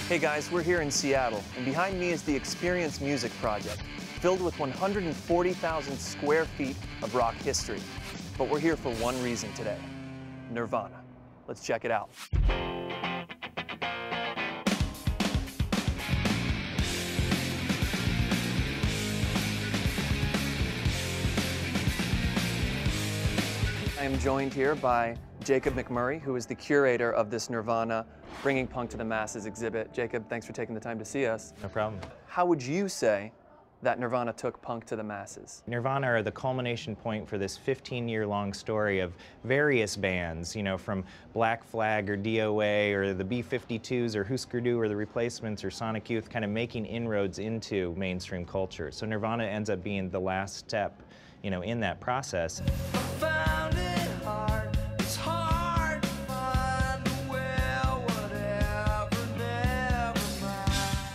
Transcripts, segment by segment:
Hey guys, we're here in Seattle, and behind me is the Experience Music Project, filled with 140,000 square feet of rock history. But we're here for one reason today: Nirvana. Let's check it out. I am joined here by Jacob McMurray, who is the curator of this Nirvana Bringing Punk to the Masses exhibit. Jacob, thanks for taking the time to see us. No problem. How would you say that Nirvana took punk to the masses? Nirvana are the culmination point for this 15-year-long story of various bands, you know, from Black Flag or DOA or the B-52s or Husker Du or the Replacements or Sonic Youth, kind of making inroads into mainstream culture. So Nirvana ends up being the last step, you know, in that process.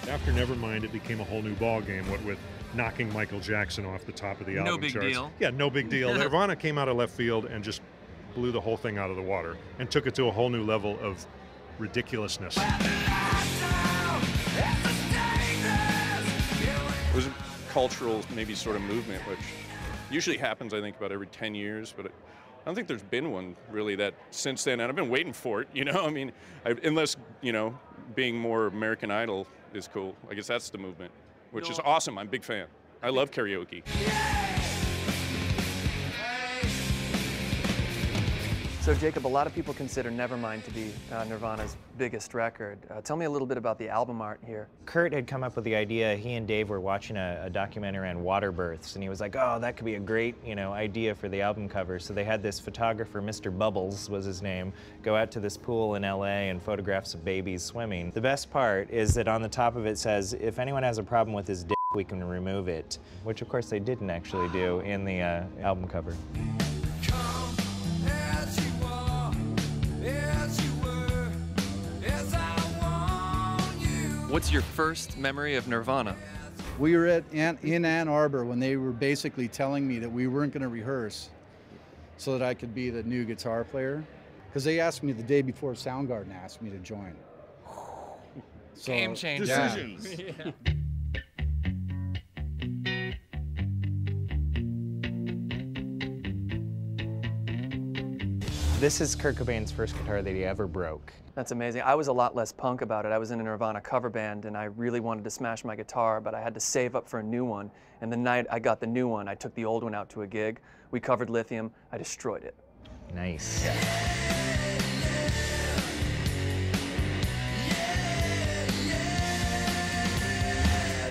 After Nevermind, it became a whole new ballgame, what with knocking Michael Jackson off the top of the album charts. No big deal. Yeah, no big deal. Nirvana came out of left field and just blew the whole thing out of the water and took it to a whole new level of ridiculousness. It was a cultural, maybe sort of movement, which usually happens, I think, about every 10 years, but I don't think there's been one really that since then, and I've been waiting for it, you know? I mean, unless, you know, being more American Idol is cool. I guess that's the movement, which is awesome. I'm a big fan. I love karaoke. So Jacob, a lot of people consider Nevermind to be Nirvana's biggest record. Tell me a little bit about the album art here. Kurt had come up with the idea. He and Dave were watching a documentary on water births, and he was like, oh, that could be a great, you know, idea for the album cover. So they had this photographer, Mr. Bubbles was his name, go out to this pool in LA and photograph some babies swimming. The best part is that on the top of it says, if anyone has a problem with his dick, we can remove it, which of course they didn't actually do in the album cover. What's your first memory of Nirvana? We were in Ann Arbor when they were basically telling me that we weren't going to rehearse so that I could be the new guitar player. Because they asked me the day before Soundgarden asked me to join. So, game changer. Decisions. Yeah. This is Kurt Cobain's first guitar that he ever broke. That's amazing. I was a lot less punk about it. I was in a Nirvana cover band, and I really wanted to smash my guitar, but I had to save up for a new one. And the night I got the new one, I took the old one out to a gig. We covered Lithium. I destroyed it. Nice.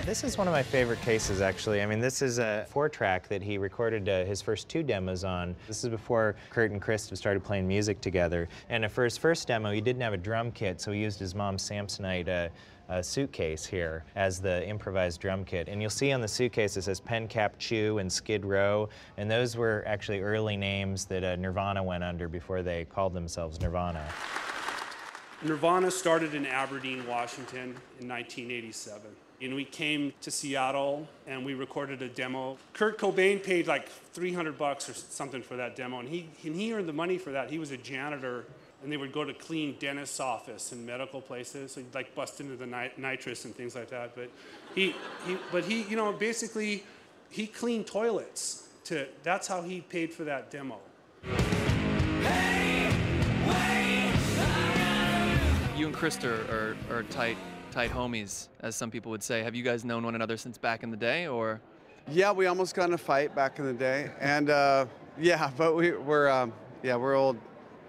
This is one of my favorite cases, actually. I mean, this is a 4-track that he recorded his first 2 demos on. This is before Kurt and Chris started playing music together. And for his first demo, he didn't have a drum kit, so he used his mom's Samsonite suitcase here as the improvised drum kit. And you'll see on the suitcase it says Pen Cap Chew and Skid Row, and those were actually early names that Nirvana went under before they called themselves Nirvana. Nirvana started in Aberdeen, Washington in 1987. And we came to Seattle and we recorded a demo. Kurt Cobain paid like $300 or something for that demo, and he earned the money for that. He was a janitor, and they would go to clean dentist's office and medical places, so he'd like bust into the nitrous and things like that. But he you know, basically he cleaned toilets. That's how he paid for that demo. You and Krista are tight homies, as some people would say. Have you guys known one another since back in the day, or? Yeah, we almost got in a fight back in the day, and yeah, but we're old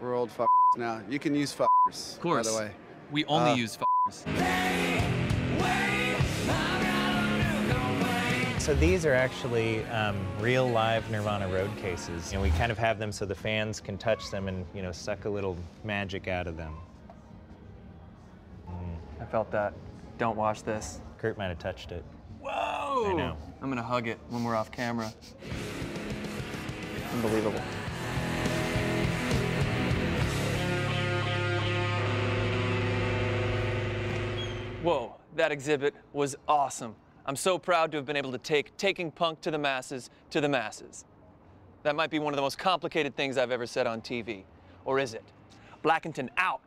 fuckers now. You can use fuckers, of course. By the way. We only use fuckers. So these are actually real live Nirvana road cases. And we kind of have them so the fans can touch them and, you know, suck a little magic out of them. I felt that. Don't watch this. Kurt might have touched it. Whoa! I know. I'm gonna hug it when we're off camera. Unbelievable. Whoa, that exhibit was awesome. I'm so proud to have been able to take Taking Punk to the Masses to the masses. That might be one of the most complicated things I've ever said on TV. Or is it? Blackington out.